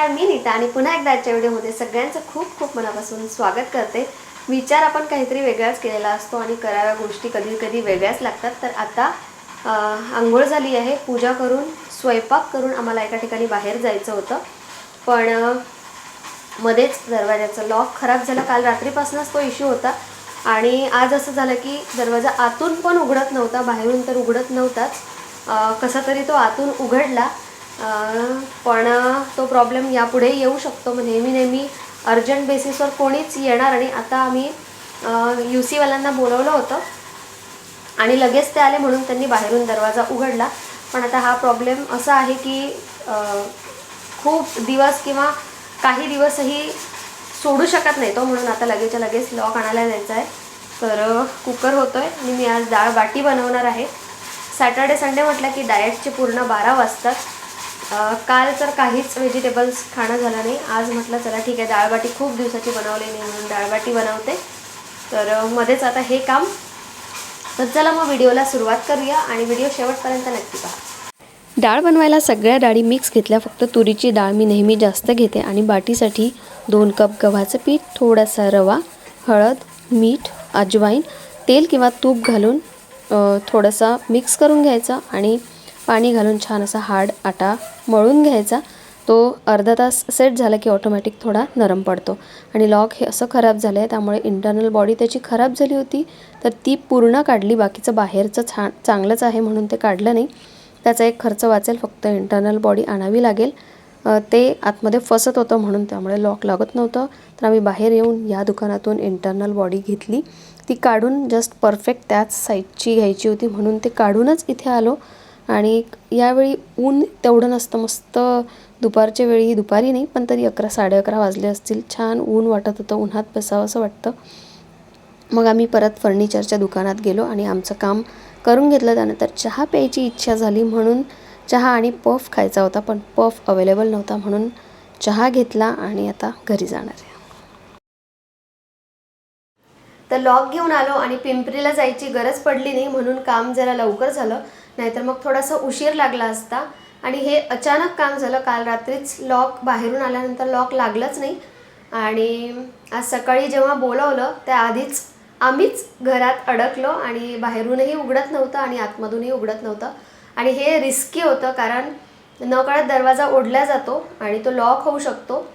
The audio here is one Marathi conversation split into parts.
नमस्कार, मी नीता आणि पुन्हा एकदा आजच्या व्हिडिओमध्ये सगळ्यांचं खूप खूप मनापासून स्वागत करते। विचार आपण काहीतरी वेगळाच केलेला असतो आणि कराव्या गोष्टी कधी कधी वेगळ्याच लागतात। तर आता अंघोळ झाली आहे, पूजा करून स्वयंपाक करून आम्हाला एका ठिकाणी बाहेर जायचं होतं, पण मध्येच दरवाजाचा लॉक खराब झाला। काल रात्रीपासूनच तो इश्यू होता आणि आज असं झालं की दरवाजा आतून पण उघडत नव्हता, बाहेरून तर उघडत नव्हताच। कसा तरी तो आतून उघडला, पण तो प्रॉब्लेम यापुढे येऊ शकतो। मग नेहमी अर्जंट बेसिसवर कोणीच येणार आणि आता आम्ही UC वाल्यांना बोलवलं होतं आणि लगेच ते आले म्हणून त्यांनी बाहेरून दरवाजा उघडला। पण आता हा प्रॉब्लेम असा आहे की खूप दिवस किंवा काही दिवसही सोडू शकत नाही तो, म्हणून आता लगेचच्या लगेच लॉक आणायला जायचं आहे। तर कुकर होतोय आणि मी आज डाळ बाटी बनवणार आहे। सॅटर्डे संडे म्हटलं की डाएटचे पूर्ण 12 वाजतात। काल तर काहीच व्हेजिटेबल्स खाणं झालं नाही। आज म्हटलं चला ठीक आहे, डाळबाटी खूप दिवसाची बनवली नाही म्हणून डाळबाटी बनवते। तर मध्येच आता हे काम, तर चला मग व्हिडिओला सुरुवात करूया आणि व्हिडिओ शेवटपर्यंत नक्की पहा। डाळ बनवायला सगळ्या डाळी मिक्स घेतल्या, फक्त तुरीची डाळ मी नेहमी जास्त घेते आणि बाटीसाठी 2 कप गव्हाचं पीठ, थोडासा रवा, हळद, मीठ, अजवाईन, तेल किंवा तूप घालून थोडासा मिक्स करून घ्यायचा आणि पाणी घालून छान असा हार्ड आटा मळून घ्यायचा। तो अर्धा तास सेट झाला की ऑटोमॅटिक थोडा नरम पडतो। आणि लॉक हे असं खराब झालं आहे, त्यामुळे इंटरनल बॉडी त्याची खराब झाली होती, तर ती पूर्ण काढली। बाकीचं बाहेरचं चांगलंच आहे म्हणून ते काढलं नाही, त्याचा एक खर्च वाचेल। फक्त इंटरनल बॉडी आणावी लागेल, ते आतमध्ये फसत होतं म्हणून, त्यामुळे लॉक लागत नव्हतं। तर आम्ही बाहेर येऊन या दुकानातून इंटरनल बॉडी घेतली, ती काढून जस्ट परफेक्ट त्याच साईजची घ्यायची होती म्हणून ते काढूनच इथे आलो। आणि यावेळी ऊन तेवढं नसतं, मस्त दुपारच्या वेळी, दुपारी नाही पण तरी 11 साडे 11 वाजले असतील, छान ऊन वाटत होतं, उन्हात बसावं असं वाटतं। मग आम्ही परत फर्निचरच्या दुकानात गेलो आणि आमचं काम करून घेतलं। त्यानंतर चहा प्यायची इच्छा झाली म्हणून चहा आणि पफ खायचा होता, पण पफ अवेलेबल नव्हता म्हणून चहा घेतला आणि आता घरी जाणार आहे। तर लॉक घेऊन आलो आणि पिंपरीला जायची गरज पडली नाही म्हणून काम जरा लवकर झालं, नाहीतर मग थोडासा उशीर लागला असता। आणि हे अचानक काम झालं, काल रात्रीच लॉक बाहेरून आल्यानंतर लॉक लागलंच नाही आणि आज सकाळी जेव्हा बोलवलं त्याआधीच आम्हीच घरात अडकलो आणि बाहेरूनही उघडत नव्हतं आणि आतमधूनही उघडत नव्हतं। आणि हे रिस्की होतं, कारण नकळत दरवाजा ओढला जातो आणि तो लॉक होऊ शकतो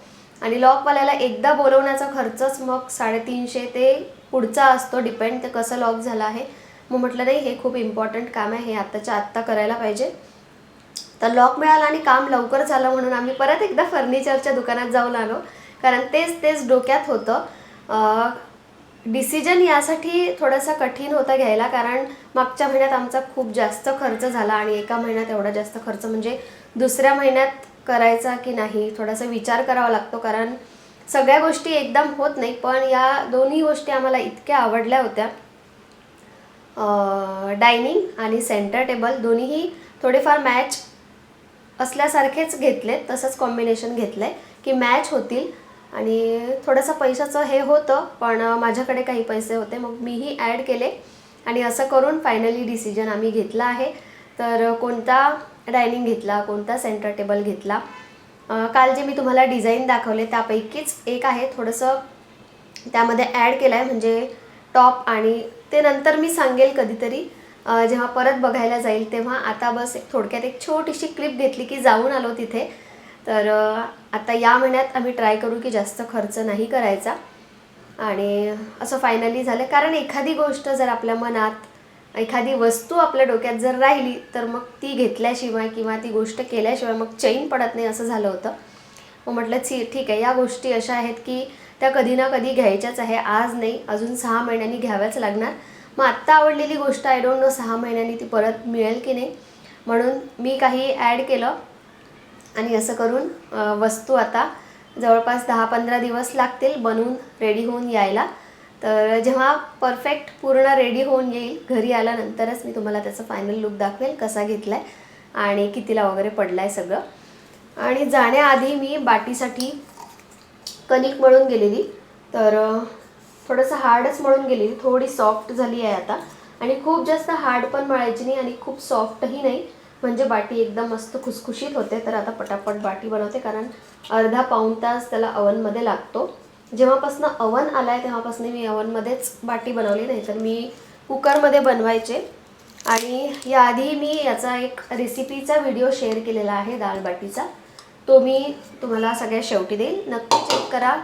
आणि लॉकवाल्याला एकदा बोलवण्याचा खर्चच मग 350 ते पुढचा असतो, डिपेंड ते कसं लॉक झालं आहे। मग म्हटलं नाही, हे खूप इम्पॉर्टंट काम आहे, हे आत्ताच्या आत्ता करायला पाहिजे। तर लॉक मिळाला आणि काम लवकर झालं म्हणून आम्ही परत एकदा फर्निचरच्या दुकानात जाऊन आलो, कारण तेच डोक्यात होतं। डिसिजन यासाठी थोडासा कठीण होता घ्यायला, कारण मागच्या महिन्यात आमचा खूप जास्त खर्च झाला आणि एका महिन्यात एवढा जास्त खर्च म्हणजे दुसऱ्या महिन्यात करायचा की नाही थोडासा विचार करावा लागतो, कारण सगळ्या गोष्टी एकदम होत नाही। पण या दोन्ही गोष्टी आम्हाला इतक्या आवडल्या होत्या, डायनिंग आणि सेंटर टेबल दोन्हीही थोडेफार मॅच असल्यासारखेच घेतले, तसंच कॉम्बिनेशन घेतलं आहे की मॅच होतील। आणि थोडंसं पैशाचं हे होतं, पण माझ्याकडे काही पैसे होते, मग मीही ॲड केले आणि असं करून फायनली डिसिजन आम्ही घेतला आहे। तर कोणता डायनिंग घेतला, कोणता सेंटर टेबल घेतला, काल जे मी तुम्हाला डिझाईन दाखवले त्यापैकीच एक आहे, थोडंसं त्यामध्ये ॲड केलं आहे म्हणजे टॉप, आणि ते नंतर मी सांगेल कधीतरी जेव्हा परत बघायला जाईल तेव्हा। आता बस थोडक्यात एक छोटीशी क्लिप घेतली की जाऊन आलो तिथे। तर आता या महिन्यात आम्ही ट्राय करू की जास्त खर्च नाही करायचा आणि असं फायनली झालं, कारण एखादी गोष्ट जर आपल्या मनात, एखादी वस्तू आपल्या डोक्यात जर राहिली तर मग ती घेतल्याशिवाय किंवा ती गोष्ट केल्याशिवाय मग चैन पडत नाही, असं झालं होतं। मग म्हटलं ठीक आहे, या गोष्टी अशा आहेत की त्या कधी ना कधी घ्यायच्याच आहे, आज नाही अजून 6 महिन्यांनी घ्याव्याच लागणार। मग आत्ता आवडलेली गोष्ट आय डोंट नो 6 महिन्यांनी ती परत मिळेल की नाही, म्हणून मी काही ॲड केलं आणि असं करून वस्तू आता जवळपास 10-15 दिवस लागतील बनवून रेडी होऊन यायला। तर जेव्हा परफेक्ट पूर्ण रेडी होऊन येईल घरी आल्यानंतरच मी तुम्हाला त्याचा फायनल लुक दाखवेल, कसा घेतला आहे आणि कितीला वगैरे पडला आहे सगळं। आणि जाण्याआधी मी बाटीसाठी कणिक मळून गेलेली, तर थोडंसं हार्डच मळून गेलेली, थोडी सॉफ्ट झाली आहे आता, आणि खूप जास्त हार्ड पण मळायची नाही आणि खूप सॉफ्टही नाही, म्हणजे बाटी एकदम मस्त खुसखुशीत होते. तर आता पटापट बाटी बनवते, कारण अर्धा पाऊण तास त्याला अवनमध्ये लागतो. जेव्हापासून अवन आला आहे तेव्हापासून मी अवनमध्येच बाटी बनवली, नाही तर मी कुकरमध्ये बनवायचे. आणि याआधी मी याचा एक रेसिपीचा व्हिडिओ शेअर केलेला आहे डाळ बाटीचा, तो मी तुम्हाला सगळ्यात शेवटी देईल, नक्की चेक करा.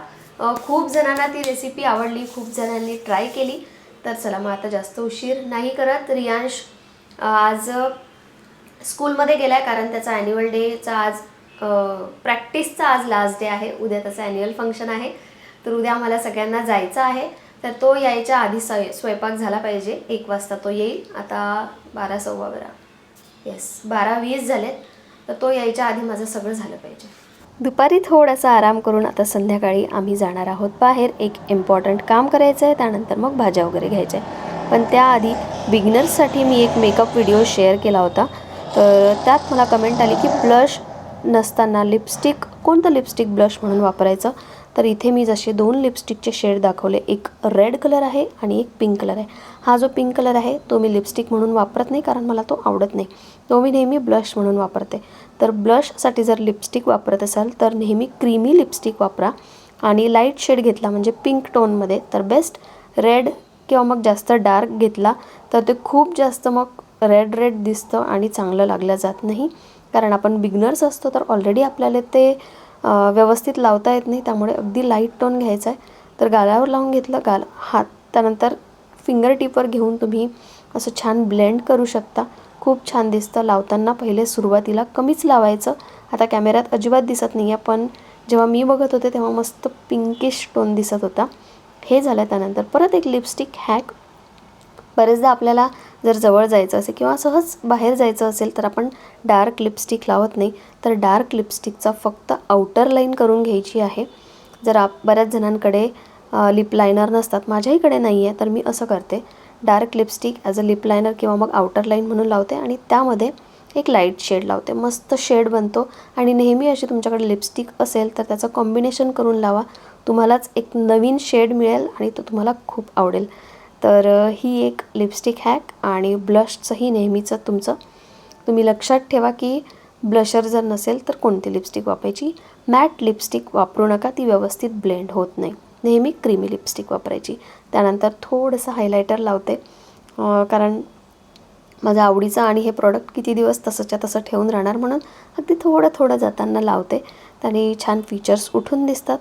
खूप जणांना ती रेसिपी आवडली, खूप जणांनी ट्राय केली. तर चला मग आता जास्त उशीर नाही करत. रियांश आज स्कूलमध्ये गेला आहे, कारण त्याचा ॲन्युअल डेचा आज प्रॅक्टिसचा आज लास्ट डे आहे. उद्या त्याचं ॲन्युअल फंक्शन आहे, तर उद्या आम्हाला सगळ्यांना जायचं आहे. तर तो यायच्या आधी स्वयंपाक झाला पाहिजे. 1 वाजता तो येईल. आता 12 सव्वा 12, येस 12:20 झालेत. तर तो यायच्या आधी माझं सगळं झालं पाहिजे. दुपारी थोडासा आराम करून आता संध्याकाळी आम्ही जाणार आहोत बाहेर. एक इम्पॉर्टंट काम करायचं आहे, त्यानंतर मग भाज्या वगैरे घ्यायच्या आहे. पण त्याआधी बिगिनर्ससाठी मी एक मेकअप व्हिडिओ शेअर केला होता. तर त्यात मला कमेंट आली की ब्लश नसताना लिपस्टिक, कोणतं लिपस्टिक ब्लश म्हणून वापरायचं. तर इथे मी जसे 2 लिपस्टिकचे शेड दाखवले, एक रेड कलर आहे आणि एक पिंक कलर आहे. हा जो पिंक कलर आहे तो मी लिपस्टिक म्हणून वापरत नाही, कारण मला तो आवडत नाही. तो मी नेहमी ब्लश म्हणून वापरते. तर ब्लशसाठी जर लिपस्टिक वापरत असाल तर नेहमी क्रीमी लिपस्टिक वापरा. आणि लाईट शेड घेतला म्हणजे पिंक टोनमध्ये तर बेस्ट. रेड किंवा मग जास्त डार्क घेतला तर ते खूप जास्त मग रेड दिसतं आणि चांगलं लागलं जात नाही, कारण आपण बिगनर्स असतो. तर ऑलरेडी आपल्याला ते व्यवस्थित लावता येत नाही, त्यामुळे अगदी लाईट टोन घ्यायचा आहे. तर गालावर लावून घेतलं, हात त्यानंतर फिंगर टिपवर घेऊन तुम्ही असं छान ब्लेंड करू शकता. खूप छान दिसतं. लावताना पहिले सुरुवातीला कमीच लावायचं. आता कॅमेऱ्यात अजिबात दिसत नाही आहे, पण जेव्हा मी बघत होते तेव्हा मस्त पिंकिश टोन दिसत होता. हे झालं. त्यानंतर परत एक लिपस्टिक हॅक. बरेचदा आपल्याला जर जवळ जायचं असेल किंवा सहज बाहेर जायचं असेल तर आपण डार्क लिपस्टिक लावत नाही. तर डार्क लिपस्टिकचा फक्त आउटर लाईन करून घ्यायची आहे. जर बऱ्याच जणांकडे लिप लायनर नसतात, माझ्याहीकडे नाही आहे, तर मी असं करते, dark lipstick as a lip liner किंवा मग आउटर लाईन म्हणून लावते आणि त्यामध्ये एक लाईट शेड लावते. मस्त शेड बनतो. आणि नेहमी अशी तुमच्याकडे लिपस्टिक असेल तर त्याचं कॉम्बिनेशन करून लावा, तुम्हालाच एक नवीन शेड मिळेल आणि तो तुम्हाला खूप आवडेल. तर ही एक लिपस्टिक हॅक. आणि ब्लशचंही नेहमीचं तुम्ही लक्षात ठेवा की ब्लशर जर नसेल तर कोणती लिपस्टिक वापरायची. मॅट लिपस्टिक वापरू नका, ती व्यवस्थित ब्लेंड होत नाही. नेहमी क्रीमी लिपस्टिक वापरायची. त्यानंतर थोडंसं हायलायटर लावते, कारण माझ्या आवडीचं आणि हे प्रॉडक्ट किती दिवस तसंच्या तसं ठेवून राहणार, म्हणून अगदी थोडं जाताना लावते. त्याने छान फीचर्स उठून दिसतात.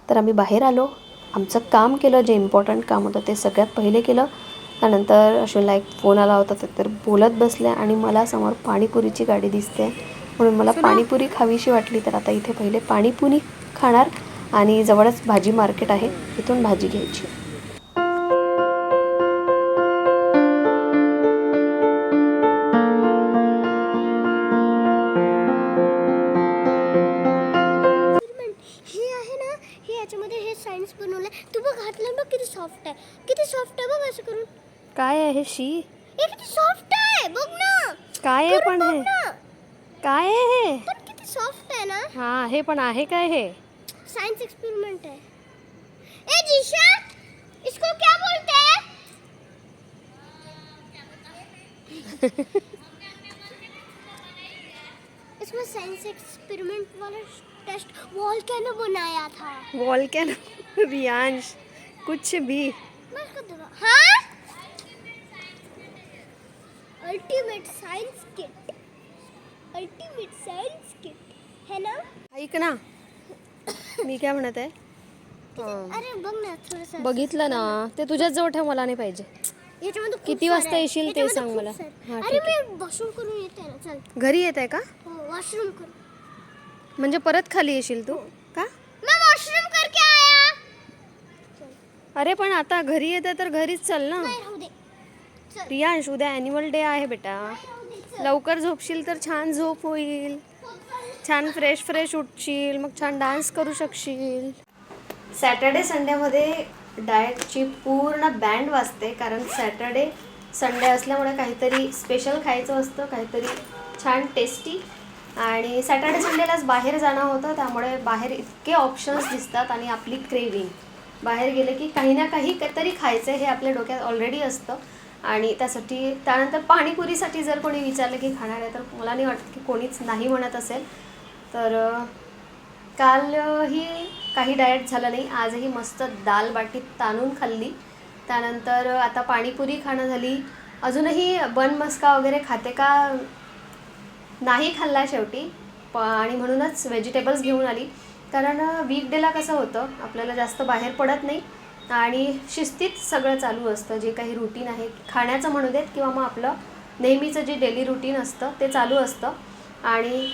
तर आम्ही बाहेर आलो, आमचं काम केलं, जे इम्पॉर्टंट काम होतं ते सगळ्यात पहिले केलं. त्यानंतर अश्विनला एक फोन आला होता, तर बोलत बसले आणि मला समोर पाणीपुरीची गाडी दिसते, म्हणून मला पाणीपुरी खावीशी वाटली. तर आता इथे पहिले पाणीपुरी खाणार आणि जवळच भाजी मार्केट आहे, इथून भाजी घ्यायची. सायन्स बनवलं. तू बघ घातलं बघ किती सॉफ्ट आहे, किती सॉफ्ट आहे बघ. असं करून काय आहे शी? हे किती सॉफ्ट आहे बघ ना. काय आहे पण हे? काय आहे हे? पण किती सॉफ्ट आहे ना. हा, हे पण आहे काय? हे सायन्स एक्सपेरिमेंट है. ए जीशा, इसको क्या बोलते हैं? इसमें साइंस एक्सपेरिमेंट वाला टेस्ट वॉल्केनो बनाया था. वॉल्केनो रियांश कुछ भी. हाँ, ultimate science kit, ultimate science kit है ना. ऐक ना, मी काय म्हणत आहे, अरे बघ ना थोडंसं. बघितलं ना, ते तुझ्याच जवळ ठेव, मला नाही पाहिजे. किती वाजता येशील ते सांग मला. हां अरे मी वॉशरूम करून येते ना. चल घरी येत आहे का? हो, वॉशरूम कर. म्हणजे परत खाली येशील तू का? मैं वॉशरूम करके आया. अरे पण आता घरी येत आहे तर घरीच चल ना. नाही राहू दे. चल रियांश, उद्या ॲन्युअल डे आहे बेटा, राहू दे. चल. लवकर झोपशील तर छान झोप होईल, छान फ्रेश उठशील, मग छान डान्स करू शकशील. सॅटर्डे संडेमध्ये डाएटची पूर्ण बँड वाजते, कारण सॅटर्डे संडे असल्यामुळे काहीतरी स्पेशल खायचं असतं, काहीतरी छान टेस्टी. आणि सॅटर्डे संडेलाच बाहेर जाणं होतं, त्यामुळे बाहेर इतके ऑप्शन्स दिसतात आणि आपली क्रेविंग, बाहेर गेले की काही ना काही तरी खायचं हे आपल्या डोक्यात ऑलरेडी असतं. आणि त्यासाठी त्यानंतर पाणीपुरीसाठी जर कोणी विचारलं की खाणार आहे तर मला नाही वाटत की कोणीच नाही म्हणत असेल. तर कालही काही डाएट झालं नाही, आजही मस्त दाल बाटी ताणून खाल्ली. त्यानंतर आता पाणीपुरी खाणं झाली. अजूनही बन मस्का वगैरे खाते का नाही खाल्ला शेवटी आणि म्हणूनच व्हेजिटेबल्स घेऊन आली. कारण वीकडेला कसं होतं आपल्याला जास्त बाहेर पडत नाही आणि शिस्तीत सगळं चालू असतं. जे काही रुटीन आहे खाण्याचं म्हणू देत किंवा मग आपलं नेहमीचं जे डेली रुटीन असतं ते चालू असतं. आणि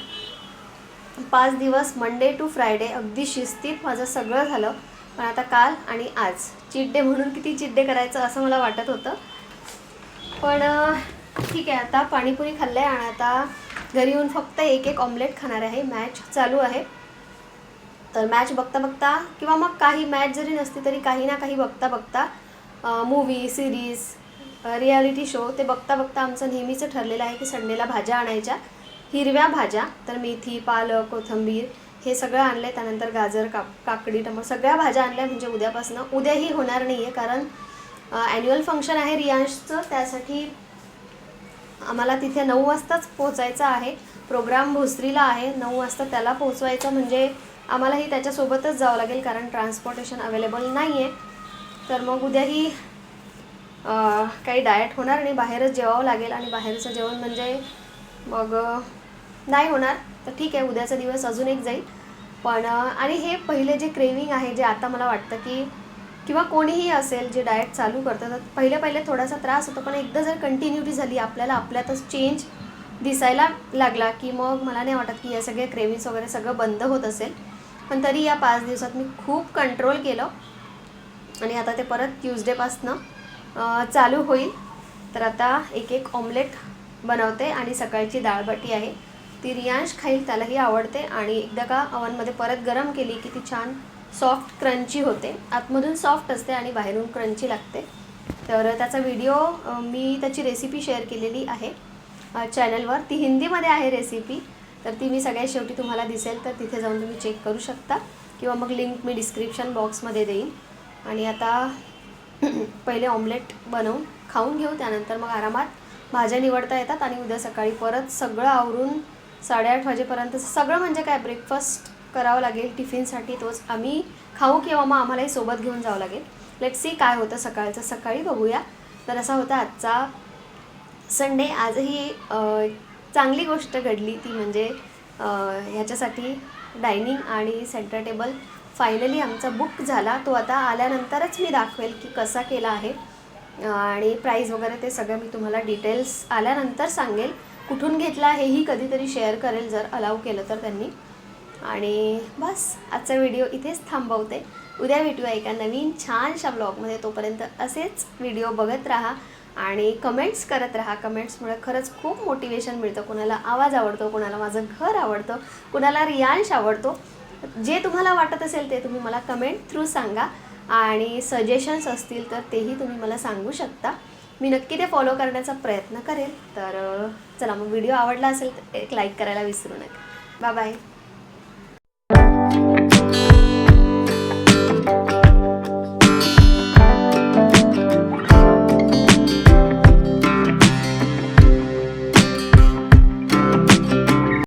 5 दिवस मंडे टू फ्रायडे अगदी शिस्तीत माझं सगळं झालं. पण आता काल आणि आज चीट डे म्हणून किती चीट डे करायचं असं मला वाटत होतं. पण ठीक आहे, आता पाणीपुरी खाल्लं आहे आणि आता घरी येऊन फक्त एक ऑमलेट खाणार आहे. मॅच चालू आहे तर मॅच बघता बघता किंवा मग काही मॅच जरी नसती तरी काही ना काही बघता बघता मूवी सिरीज रियालिटी शो ते बघता बघता आमचं नेहमीचं ठरलेलं आहे की संडेला भाज्या आणायच्या. हिरव्या भाज्या तर मेथी पालक कोथिंबीर हे सगळं आणलं आहे. त्यानंतर गाजर काकडी टमाटर सगळ्या भाज्या आणल्या. म्हणजे उद्यापासून उद्याही होणार नाही आहे कारण ॲन्युअल फंक्शन आहे रियांशचं. त्यासाठी आम्हाला तिथे 9 वाजताच पोहोचायचं आहे. प्रोग्राम भोसरीला आहे, 9 वाजता त्याला पोहोचवायचं म्हणजे आम्हालाही त्याच्यासोबतच जावं लागेल कारण ट्रान्सपोर्टेशन अवेलेबल नाही आहे. तर मग उद्याही काही डाएट होणार नाही, बाहेरच जेवावं लागेल. आणि बाहेरचं जेवण म्हणजे मग नाही होणार. तर ठीक आहे, उद्याचा दिवस अजून एक जाईल. पण आणि हे पहिले जे क्रेविंग आहे जे आता मला वाटतं की किंवा कोणीही असेल जे डाएट चालू करतं तर पहिले थोडासा त्रास होतो. पण एकदा जर कंटिन्युटी झाली आपल्याला आपल्यातच चेंज दिसायला लागला की मग मला नाही वाटत की या सगळे क्रेविंग्स वगैरे सगळं बंद होत असेल. पण तरी या 5 दिवसात मी खूप कंट्रोल केलं आणि आता ते परत ट्यूजडेपासनं चालू होईल. तर आता एक ऑमलेट बनवते आणि सकाळची डाळबाटी आहे ती रियांश खाईल, त्यालाही आवडते. आणि एकदा का अवनमध्ये परत गरम केली की ती छान सॉफ्ट क्रंची होते. आतमधून सॉफ्ट असते आणि बाहेरून क्रंची लागते. तर त्याचा व्हिडिओ मी त्याची रेसिपी शेअर केलेली आहे चॅनलवर. ती हिंदीमध्ये आहे रेसिपी, तर ती मी सगळ्यात शेवटी तुम्हाला दिसेल तर तिथे जाऊन तुम्ही चेक करू शकता किंवा मग लिंक मी डिस्क्रिप्शन बॉक्समध्ये देईन. आणि आता पहिले ऑमलेट बनवून खाऊन घेऊ, त्यानंतर मग आरामात भाज्या निवडता येतात. आणि उद्या सकाळी परत सगळं आवरून 8:30 वाजेपर्यंत सगळं म्हणजे काय ब्रेकफास्ट करावं लागेल टिफिनसाठी. तोच आम्ही खाऊ किंवा मग आम्हालाही सोबत घेऊन जावं लागेल. लेट्स सी काय होतं सकाळचं, सकाळी बघूया. तर असा होता आजचा संडे. आजही चांगली गोष्ट घडली ती म्हणजे ह्याच्यासाठी डायनिंग आणि सेंटर टेबल फायनली आमचा बुक झाला. तो आता आल्यानंतरच मी दाखवेल की कसा केला आहे आणि प्राईस वगैरे ते सगळं मी तुम्हाला डिटेल्स आल्यानंतर सांगेल. कुठून घेतला हेही कधीतरी शेअर करेल जर अलाव केलं तर त्यांनी. आणि बस आजचा व्हिडिओ इथेच थांबवते. उद्या भेटूया एका नवीन छानशा ब्लॉगमध्ये. तोपर्यंत असेच व्हिडिओ बघत राहा आणि कमेंट्स करत राहा. कमेंट्समुळे खरंच खूप मोटिवेशन मिळतं. कोणाला आवाज आवडतो, कोणाला माझं घर आवडतं, कोणाला रियांश आवडतो. जे तुम्हाला वाटत असेल ते तुम्ही मला कमेंट थ्रू सांगा. आणि सजेशन्स असतील तर तेही तुम्ही मला सांगू शकता. मी नक्की ते फॉलो करण्याचा प्रयत्न करेल. तर चला मग व्हिडिओ आवडला असेल तर एक लाईक करायला विसरू नका. Bye bye.